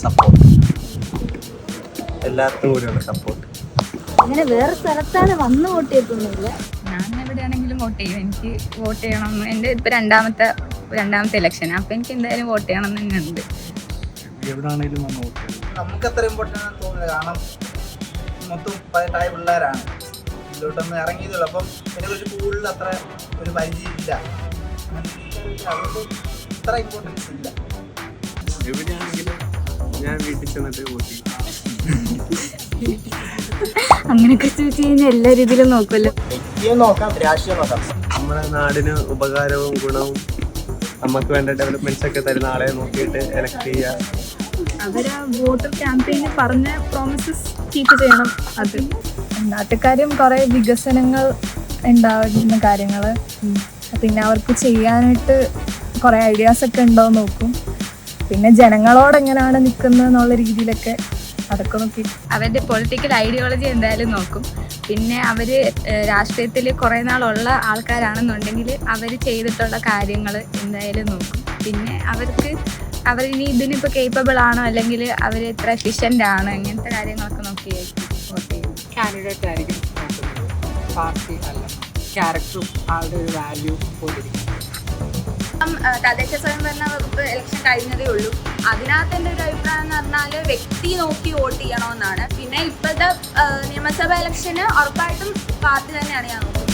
Support, എല്ലാവർക്കും കൂടിയുള്ള support. അങ്ങനെ വേറെ സ്ഥലത്താണ് വന്ന് വോട്ട് ചെയ്തൊന്നുമില്ല. ഞാൻ എവിടെയാണെങ്കിലും വോട്ട് ചെയ്യും. എനിക്ക് വോട്ട് ചെയ്യണമെന്ന് എൻ്റെ ഇപ്പോൾ രണ്ടാമത്തെ ഇലക്ഷനാണ്. അപ്പോൾ എനിക്ക് എന്തായാലും വോട്ട് ചെയ്യണം എന്ന് തന്നെ ഉണ്ട്. എവിടെയാണെങ്കിലും വന്ന് വോട്ട് ചെയ്യും. നമുക്ക് അത്ര ഇമ്പോർട്ടൻ്റ് ആണെന്ന് തോന്നുന്നില്ല. കാരണം മൊത്തം 18 പിള്ളേരാണ് ഇതിലോട്ടൊന്ന് ഇറങ്ങിയതുള്ളൂ. അപ്പം ഇതിനെക്കുറിച്ച് കൂടുതൽ അത്ര ഒരു പരിചയമില്ല. അതുകൊണ്ട് ഇത്ര ഇമ്പോർട്ടൻസ് ഇല്ല. എവിടെയാണെങ്കിലും ഞാൻ വീട്ടിൽ ചെന്നിട്ട് വോട്ട് ചെയ്യും. അങ്ങനെയൊക്കെ ചോദിച്ചു കഴിഞ്ഞാൽ എല്ലാ രീതിയിലും നോക്കുമല്ലോ. വ്യക്തിയും നോക്കാം, രാഷ്ട്രീയം നോക്കാം. നമ്മുടെ നാടിന് ഉപകാരവും ഗുണവും നമുക്ക് വേണ്ട ഡെവലപ്മെന്റ്സ് ഒക്കെ തരുന്ന ആളെ നോക്കിയിട്ട് എലക്ട് ചെയ്യുക. അവർ വോട്ടർ ക്യാമ്പയിന് പറഞ്ഞ പ്രോമിസസ് കീപ്പ് ചെയ്യണം. അത് നാട്ടുകാരും കുറേ വികസനങ്ങൾ ഉണ്ടാവുന്ന കാര്യങ്ങൾ, പിന്നെ അവർക്ക് ചെയ്യാനായിട്ട് കുറേ ഐഡിയാസൊക്കെ ഉണ്ടോ നോക്കും. പിന്നെ ജനങ്ങളോട് എങ്ങനെയാണ് നിൽക്കുന്നത് എന്നുള്ള രീതിയിലൊക്കെ അതൊക്കെ നോക്കി അവരുടെ പൊളിറ്റിക്കൽ ഐഡിയോളജി എന്തായാലും നോക്കും. പിന്നെ അവർ രാഷ്ട്രീയത്തിൽ കുറേ നാളുള്ള ആൾക്കാരാണെന്നുണ്ടെങ്കിൽ അവർ ചെയ്തിട്ടുള്ള കാര്യങ്ങൾ എന്തായാലും നോക്കും. പിന്നെ അവരിനി ഇതിനിപ്പോൾ കേപ്പബിൾ ആണോ അല്ലെങ്കിൽ അവർ എത്ര എഫിഷ്യൻ്റ് ആണ്, ഇങ്ങനത്തെ കാര്യങ്ങളൊക്കെ നോക്കിയായിരിക്കും വോട്ട് ചെയ്യുന്നത്. കാൻഡിഡേറ്റ് ആയിരിക്കും പാർട്ടി അല്ല, ക്യാരക്ടറും ആളുടെ ഒരു വാല്യൂ പോലിരിക്കും. തദ്ദേശ സ്വയംഭരണ വകുപ്പ് ഇലക്ഷൻ കഴിഞ്ഞതേ ഉള്ളൂ. അതിനകത്ത് എൻ്റെ ഒരു അഭിപ്രായം എന്ന് പറഞ്ഞാൽ വ്യക്തി നോക്കി വോട്ട് ചെയ്യണമെന്നാണ്. പിന്നെ ഇപ്പോഴത്തെ നിയമസഭാ ഇലക്ഷന് ഉറപ്പായിട്ടും പാർട്ടി തന്നെയാണ് ഞാൻ നോക്കുന്നത്.